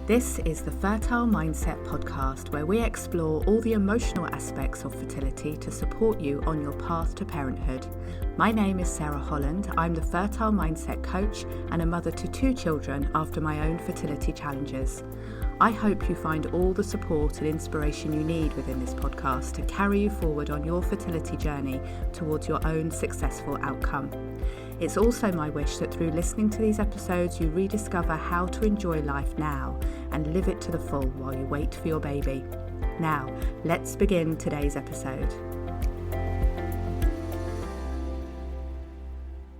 This is the Fertile Mindset podcast, where we explore all the emotional aspects of fertility to support you on your path to parenthood. My name is Sarah Holland. I'm the Fertile Mindset coach and a mother to 2 children after my own fertility challenges. I hope you find all the support and inspiration you need within this podcast to carry you forward on your fertility journey towards your own successful outcome. It's also my wish that through listening to these episodes, you rediscover how to enjoy life now and live it to the full while you wait for your baby. Now, let's begin today's episode.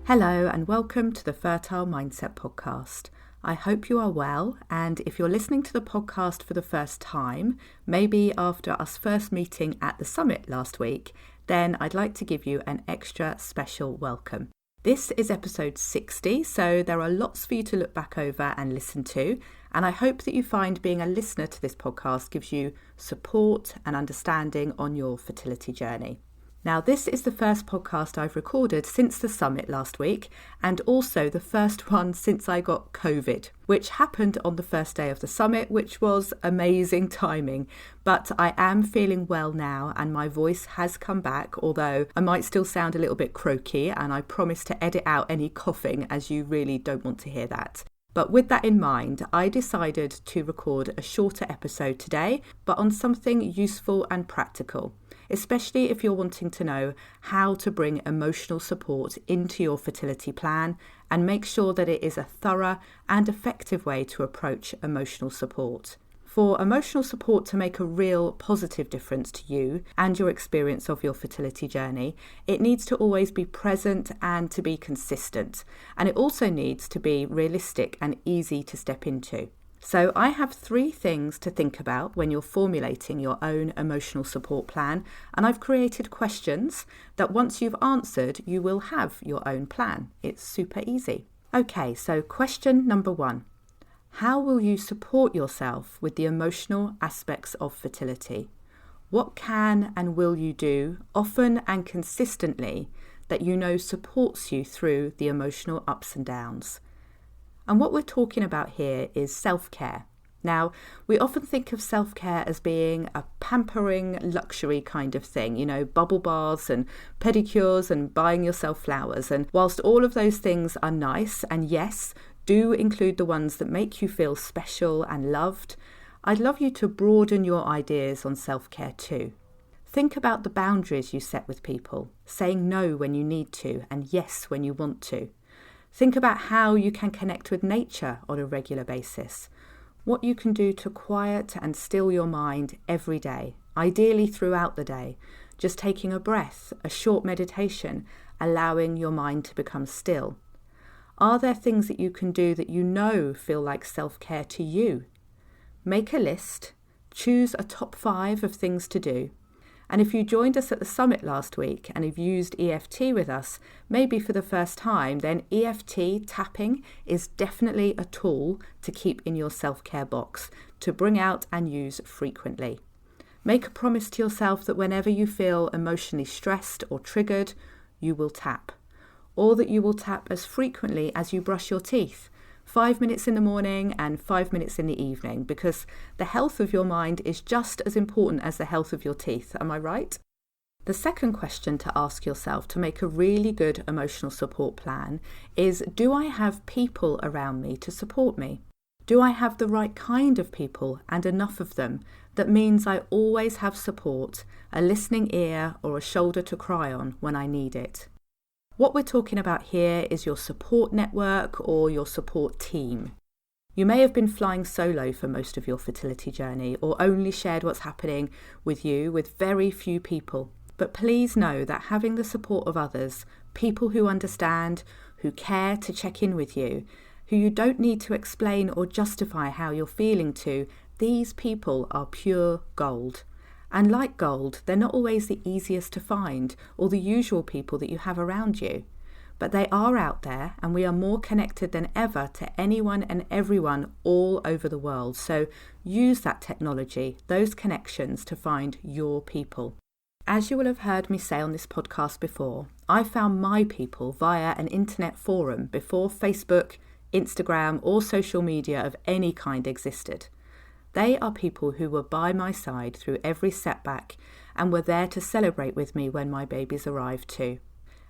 Hello and welcome to the Fertile Mindset podcast. I hope you are well, and if you're listening to the podcast for the first time, maybe after us first meeting at the summit last week, then I'd like to give you an extra special welcome. This is episode 60, so there are lots for you to look back over and listen to, and I hope that you find being a listener to this podcast gives you support and understanding on your fertility journey. Now, this is the first podcast I've recorded since the summit last week, and also the first one since I got COVID, which happened on the first day of the summit, which was amazing timing. But I am feeling well now, and my voice has come back, although I might still sound a little bit croaky, and I promise to edit out any coughing, as you really don't want to hear that. But with that in mind, I decided to record a shorter episode today, but on something useful and practical, especially if you're wanting to know how to bring emotional support into your fertility plan and make sure that it is a thorough and effective way to approach emotional support. For emotional support to make a real positive difference to you and your experience of your fertility journey, it needs to always be present and to be consistent. And it also needs to be realistic and easy to step into. So I have 3 things to think about when you're formulating your own emotional support plan, and I've created questions that once you've answered, you will have your own plan. It's super easy. Okay, so question number 1. How will you support yourself with the emotional aspects of fertility? What can and will you do often and consistently that you know supports you through the emotional ups and downs? And what we're talking about here is self-care. Now, we often think of self-care as being a pampering luxury kind of thing, bubble baths and pedicures and buying yourself flowers. And whilst all of those things are nice, and yes, do include the ones that make you feel special and loved, I'd love you to broaden your ideas on self-care too. Think about the boundaries you set with people, saying no when you need to and yes when you want to. Think about how you can connect with nature on a regular basis, what you can do to quiet and still your mind every day, ideally throughout the day, just taking a breath, a short meditation, allowing your mind to become still. Are there things that you can do that you know feel like self-care to you? Make a list, choose a top 5 of things to do. And if you joined us at the summit last week and have used EFT with us, maybe for the first time, then EFT tapping is definitely a tool to keep in your self-care box, to bring out and use frequently. Make a promise to yourself that whenever you feel emotionally stressed or triggered, you will tap. Or that you will tap as frequently as you brush your teeth, 5 minutes in the morning and 5 minutes in the evening, because the health of your mind is just as important as the health of your teeth. Am I right? The second question to ask yourself to make a really good emotional support plan is, do I have people around me to support me? Do I have the right kind of people and enough of them that means I always have support, a listening ear or a shoulder to cry on when I need it? What we're talking about here is your support network or your support team. You may have been flying solo for most of your fertility journey or only shared what's happening with you with very few people. But please know that having the support of others, people who understand, who care to check in with you, who you don't need to explain or justify how you're feeling to, these people are pure gold. And like gold, they're not always the easiest to find or the usual people that you have around you. But they are out there, and we are more connected than ever to anyone and everyone all over the world. So use that technology, those connections, to find your people. As you will have heard me say on this podcast before, I found my people via an internet forum before Facebook, Instagram or social media of any kind existed. They are people who were by my side through every setback and were there to celebrate with me when my babies arrived too.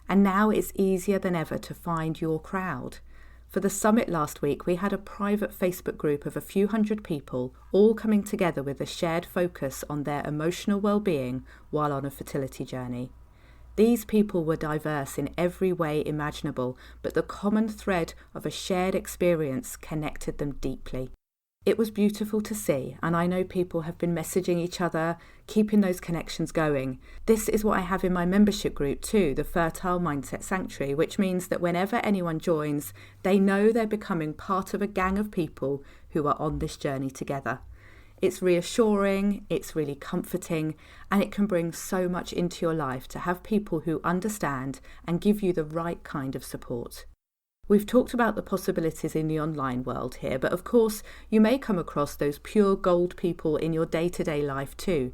And now it's easier than ever to find your crowd. For the summit last week, we had a private Facebook group of a few hundred people, all coming together with a shared focus on their emotional well-being while on a fertility journey. These people were diverse in every way imaginable, but the common thread of a shared experience connected them deeply. It was beautiful to see, and I know people have been messaging each other, keeping those connections going. This is what I have in my membership group too, the Fertile Mindset Sanctuary, which means that whenever anyone joins, they know they're becoming part of a gang of people who are on this journey together. It's reassuring, it's really comforting, and it can bring so much into your life to have people who understand and give you the right kind of support. We've talked about the possibilities in the online world here, but of course you may come across those pure gold people in your day-to-day life too.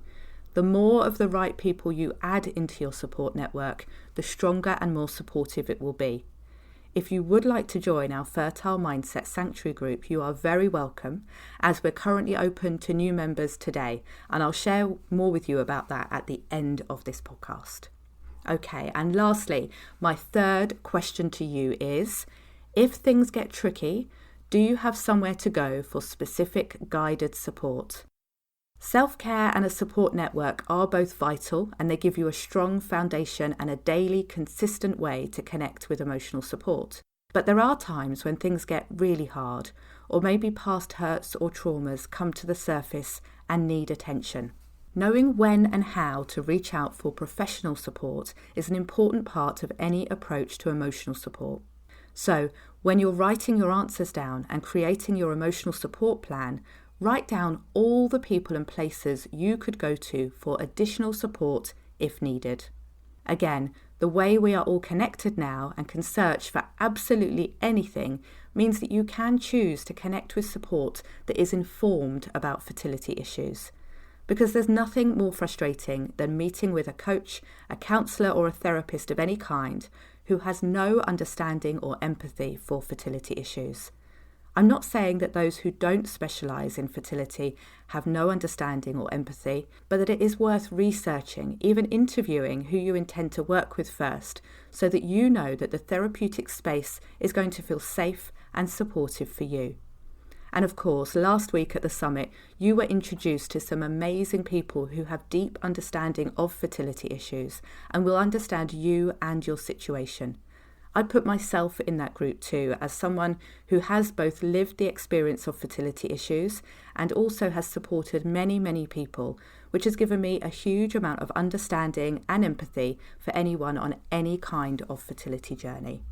The more of the right people you add into your support network, the stronger and more supportive it will be. If you would like to join our Fertile Mindset Sanctuary group, you are very welcome, as we're currently open to new members today, and I'll share more with you about that at the end of this podcast. Okay, and lastly, my third question to you is, if things get tricky, do you have somewhere to go for specific guided support? Self-care and a support network are both vital, and they give you a strong foundation and a daily, consistent way to connect with emotional support. But there are times when things get really hard, or maybe past hurts or traumas come to the surface and need attention. Knowing when and how to reach out for professional support is an important part of any approach to emotional support. So, when you're writing your answers down and creating your emotional support plan, write down all the people and places you could go to for additional support if needed. Again, the way we are all connected now and can search for absolutely anything means that you can choose to connect with support that is informed about fertility issues. Because there's nothing more frustrating than meeting with a coach, a counsellor or a therapist of any kind who has no understanding or empathy for fertility issues. I'm not saying that those who don't specialise in fertility have no understanding or empathy, but that it is worth researching, even interviewing who you intend to work with first, so that you know that the therapeutic space is going to feel safe and supportive for you. And of course, last week at the summit, you were introduced to some amazing people who have deep understanding of fertility issues and will understand you and your situation. I put myself in that group too, as someone who has both lived the experience of fertility issues and also has supported many, many people, which has given me a huge amount of understanding and empathy for anyone on any kind of fertility journey.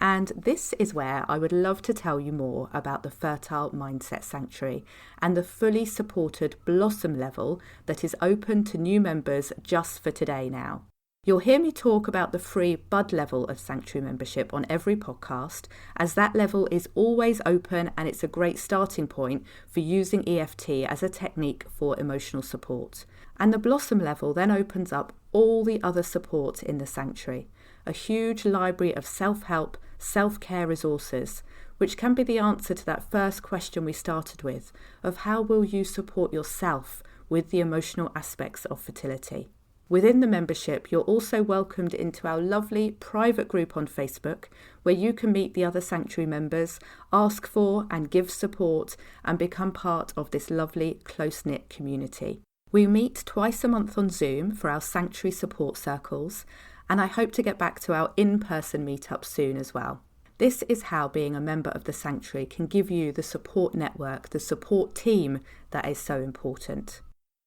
And this is where I would love to tell you more about the Fertile Mindset Sanctuary and the fully supported Blossom level that is open to new members just for today now. You'll hear me talk about the free Bud level of Sanctuary membership on every podcast, as that level is always open and it's a great starting point for using EFT as a technique for emotional support. And the Blossom level then opens up all the other support in the Sanctuary, a huge library of self-help, self-care resources, which can be the answer to that first question we started with, of how will you support yourself with the emotional aspects of fertility. Within the membership, you're also welcomed into our lovely private group on Facebook, where you can meet the other Sanctuary members, ask for and give support, and become part of this lovely close-knit community. We meet twice a month on Zoom for our Sanctuary support circles, and I hope to get back to our in-person meetup soon as well. This is how being a member of the Sanctuary can give you the support network, the support team that is so important.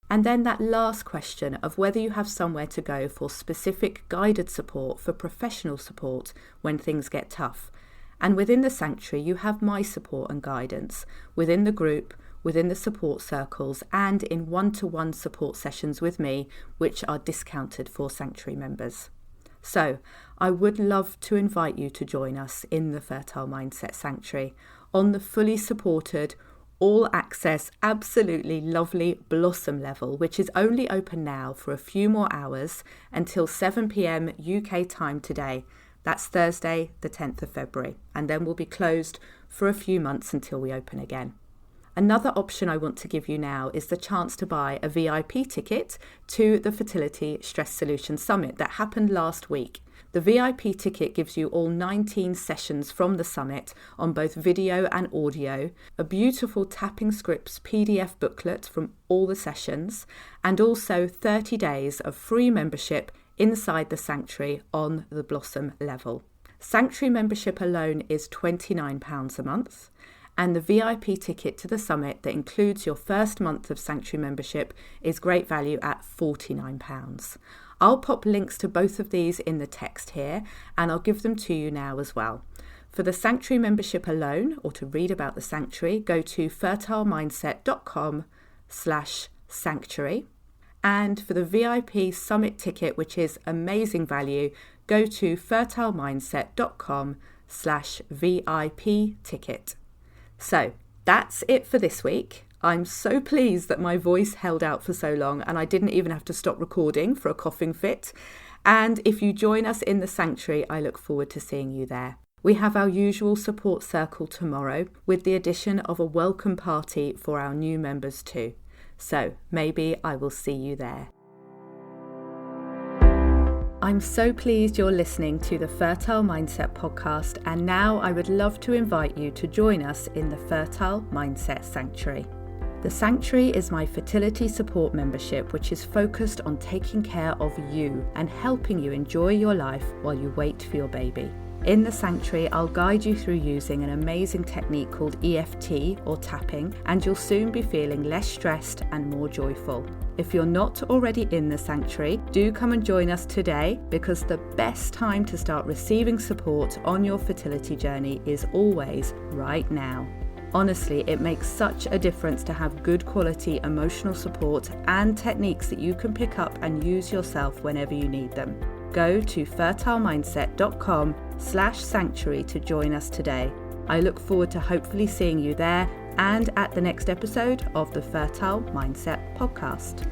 And then that last question of whether you have somewhere to go for specific guided support, for professional support when things get tough. And within the Sanctuary, you have my support and guidance within the group, within the support circles, and in one-to-one support sessions with me, which are discounted for Sanctuary members. So I would love to invite you to join us in the Fertile Mindset Sanctuary on the fully supported, all access, absolutely lovely Blossom level, which is only open now for a few more hours until 7 p.m. UK time today. That's Thursday, the 10th of February, and then we'll be closed for a few months until we open again. Another option I want to give you now is the chance to buy a VIP ticket to the Fertility Stress Solution Summit that happened last week. The VIP ticket gives you all 19 sessions from the summit on both video and audio, a beautiful tapping scripts PDF booklet from all the sessions, and also 30 days of free membership inside the Sanctuary on the Blossom level. Sanctuary membership alone is £29 a month, and the VIP ticket to the summit that includes your first month of Sanctuary membership is great value at £49. I'll pop links to both of these in the text here, and I'll give them to you now as well. For the Sanctuary membership alone, or to read about the Sanctuary, go to fertilemindset.com/sanctuary. And for the VIP summit ticket, which is amazing value, go to fertilemindset.com/VIP ticket. So that's it for this week. I'm so pleased that my voice held out for so long and I didn't even have to stop recording for a coughing fit. And if you join us in the Sanctuary, I look forward to seeing you there. We have our usual support circle tomorrow with the addition of a welcome party for our new members too. So maybe I will see you there. I'm so pleased you're listening to the Fertile Mindset podcast, and now I would love to invite you to join us in the Fertile Mindset Sanctuary. The Sanctuary is my fertility support membership, which is focused on taking care of you and helping you enjoy your life while you wait for your baby. In the Sanctuary, I'll guide you through using an amazing technique called EFT or tapping, and you'll soon be feeling less stressed and more joyful. If you're not already in the Sanctuary, do come and join us today, because the best time to start receiving support on your fertility journey is always right now. Honestly, it makes such a difference to have good quality emotional support and techniques that you can pick up and use yourself whenever you need them. Go to fertilemindset.com/sanctuary to join us today. I look forward to hopefully seeing you there and at the next episode of the Fertile Mindset podcast.